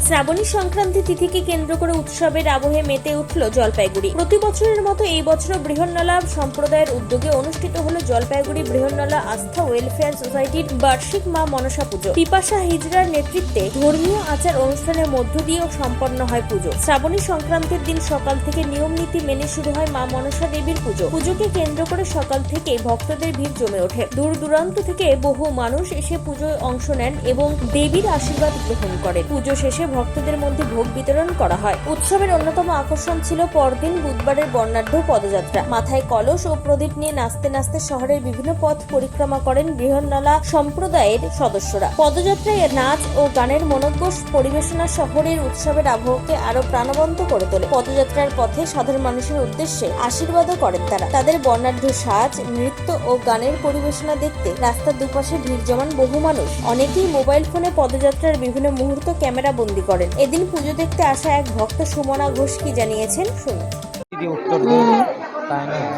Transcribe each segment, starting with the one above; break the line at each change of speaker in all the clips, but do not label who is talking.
শ্রাবণী সংক্রান্তি তিথিকে কেন্দ্র করে উৎসবের আবহে মেতে উঠল জলপাইগুড়ি। প্রতি বছরের মতো এই বছরও বৃহন্নলা সম্প্রদায়ের উদ্যোগে অনুষ্ঠিত হলো জলপাইগুড়ি বৃহন্নলা আস্থা ওয়েলফেয়ার সোসাইটির বার্ষিক মা মনসা পুজো। পিপাসা হিজড়ার নেতৃত্বে ধর্মীয় আচার অনুষ্ঠানের মধ্য দিয়েও সম্পন্ন হয় পুজো। শ্রাবণী সংক্রান্তির দিন সকাল থেকে নিয়ম নীতি মেনে শুরু হয় মা মনসা দেবীর পুজো। পুজোকে কেন্দ্র করে সকাল থেকে ভক্তদের ভিড় জমে ওঠে। দূর দূরান্ত থেকে বহু মানুষ এসে পুজোয় অংশ নেন এবং দেবীর আশীর্বাদ গ্রহণ করে। পুজো শেষে ভক্তদের মধ্যে ভোগ বিতরণ করা হয়। উৎসবের অন্যতম আকর্ষণ ছিল পরদিন বুধবারের বর্ণাঢ্য পদযাত্রা। মাথায় কলস ও প্রদীপ নিয়ে নাচতে নাচতে শহরের বিভিন্ন পথ পরিক্রমা করেন বৃহন্নলা সম্প্রদায়ের সদস্যরা। পদযাত্রায় নাচ ও গানের মনোজ্ঞ পরিবেশনা শহরের উৎসবের আবহকে আরো প্রাণবন্ত করে তোলে। পদযাত্রার পথে সাধারণ মানুষের উদ্দেশ্যে আশীর্বাদও করেন তারা। তাদের বর্ণাঢ্য সাজ, নৃত্য ও গানের পরিবেশনা দেখতে রাস্তার দুপাশে ভিড় জমান বহু মানুষ। অনেকেই মোবাইল ফোনে পদযাত্রার বিভিন্ন মুহূর্ত ক্যামেরা বন্দী করেন। এদিন পুজো দেখতে আসা এক ভক্ত সুমনা ঘোষ কি জানিয়েছেন শুনুন।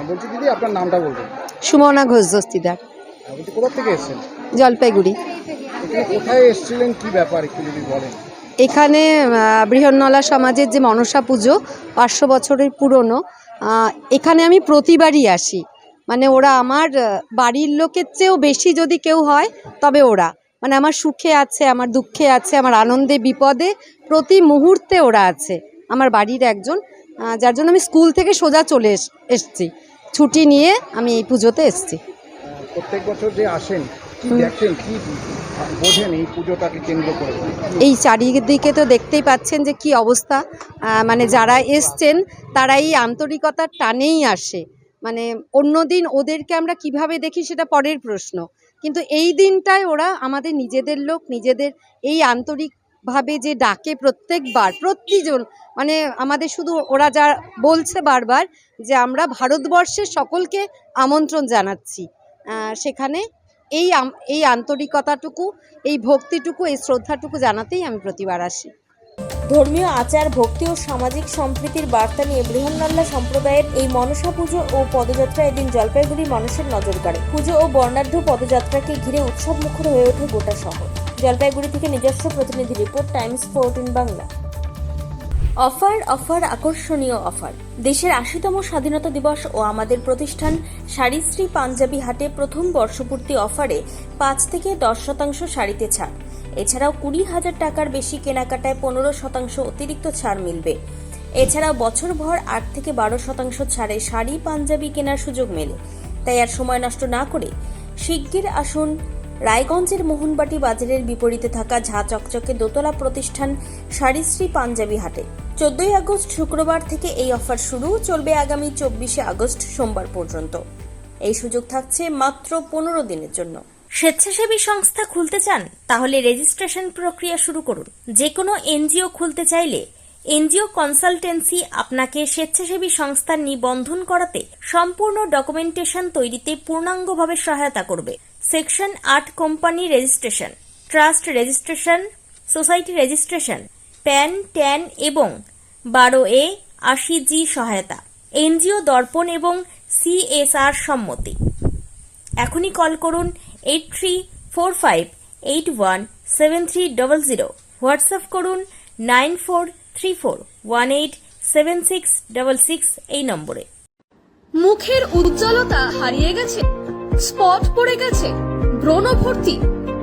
বলছি দিদি, আপনার নামটা বলবেন?
সুমনা ঘোষ দস্তিদার।
কোথা থেকে এসেছেন?
জলপাইগুড়ি।
কোথায় এসেছিলেন, কি ব্যাপার একটু যদি বলেন?
এখানে বৃহন্নলা সমাজের যে মনসা পুজো 500 বছরের পুরনো, এখানে আমি প্রতিবারই আসি। মানে ওরা আমার বাড়ির লোকের চেয়েও বেশি যদি কেউ হয় তবে ওরা, মানে আমার সুখে আছে, আমার দুঃখে আছে, আমার আনন্দে বিপদে প্রতি মুহূর্তে ওরা আছে। আমার বাড়ির একজন, যার জন্য আমি স্কুল থেকে সোজা চলে এসছি, ছুটি নিয়ে আমি এই পুজোতে এসছি।
প্রত্যেক বছর যে আসেন, কি দেখেন, কি বোঝেন এই পুজোটাকে কেন্দ্র করে?
এই চারিদিকে তো দেখতেই পাচ্ছেন যে কি অবস্থা। মানে যারা এসছেন তারা এই আন্তরিকতার টানেই আসে। মানে অন্যদিন ওদেরকে আমরা কিভাবে দেখি সেটা পরের প্রশ্ন, কিন্তু এই দিনটায় ওরা আমাদের নিজেদের লোক, নিজেদের এই আন্তরিকভাবে যে ডাকে প্রত্যেকবার প্রতিজন, মানে আমাদের শুধু ওরা যা বলছে বারবার যে আমরা ভারতবর্ষের সকলকে আমন্ত্রণ জানাচ্ছি। সেখানে এই আন্তরিকতাটুকু, এই ভক্তিটুকু, এই শ্রদ্ধাটুকু জানাতেই আমি প্রতিবার আসি।
ধর্মীয় আচার, ভক্তি ও সামাজিক সম্প্রীতির বার্তা নিয়ে বৃহন্নলা সম্প্রদায়ের এই মনসা পুজো ও পদযাত্রা এদিন জলপাইগুড়ির মানুষের নজর কাড়ে। পুজো ও বর্ণাঢ্য পদযাত্রাকে ঘিরে উৎসব মুখর হয়ে ওঠে গোটা শহর। জলপাইগুড়ি থেকে নিজস্ব প্রতিনিধি report, Times 14 Bangla. Offer offer আকর্ষণীয় অফার। দেশের 80তম স্বাধীনতা দিবস ও আমাদের প্রতিষ্ঠান শাড়িশ্রী পাঞ্জাবি হাটে প্রথম বর্ষপূর্তি অফারে 5 থেকে 10% শাড়িতে ছাড়। এছাড়াও 20,000 টাকার বেশি কেনাকাটায় 15% অতিরিক্ত ছাড় মিলবে। এছাড়াও বছরভর 8 থেকে 12% ছাড়ে শাড়ি পাঞ্জাবি কেনার সুযোগ মেলে। তাই আর সময় নষ্ট না করে শিগগির আসুন রায়গঞ্জের মোহনবাটি বাজারের বিপরীতে থাকা ঝা চকচকে দোতলা প্রতিষ্ঠান শাড়িশ্রী পাঞ্জাবি হাটে। 14 আগস্ট শুক্রবার থেকে এই অফার শুরু, চলবে আগামী 24 আগস্ট সোমবার পর্যন্ত। এই সুযোগ থাকছে মাত্র 15 দিনের জন্য। স্বেচ্ছাসেবী সংস্থা খুলতে চান? তাহলে রেজিস্ট্রেশন প্রক্রিয়া শুরু করুন। যে কোনো এনজিও খুলতে চাইলে এনজিও কনসালটেন্সি আপনাকে স্বেচ্ছাসেবী সংস্থার নিবন্ধন করাতে সম্পূর্ণ ডকুমেন্টেশন তৈরিতে পূর্ণাঙ্গভাবে সহায়তা করবে। Section 8 company registration, trust registration, society registration, pan, tan এবং 12A 80G সহায়তা, এনজিও দর্পণ এবং CSR সম্মতি। এখনই কল করুন 8345817300, হোয়াটসঅ্যাপ করুন 9434187666 এই নম্বরে।
মুখের উজ্জ্বলতা হারিয়ে গেছে, স্পট পড়ে গেছে, ব্রণ ভর্তি,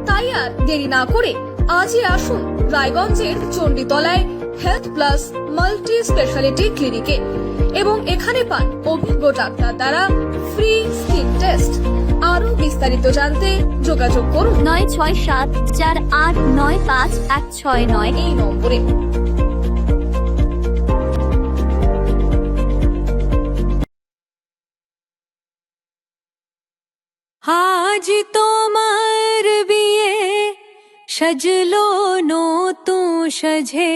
তাই আর দেরি না করে আজই আসুন রায়গঞ্জের চণ্ডীতলায় হেলথ প্লাস মাল্টি স্পেশালিটি ক্লিনিকে এবং এখানে পান অভিজ্ঞ ডাক্তার দ্বারা ফ্রি স্কিন টেস্ট। আরো বিস্তারিত জানতে যোগাযোগ করুন 9674895169 এই নম্বরে।
আজ তোমার বিয়ে সাজলো নতুন সাজে।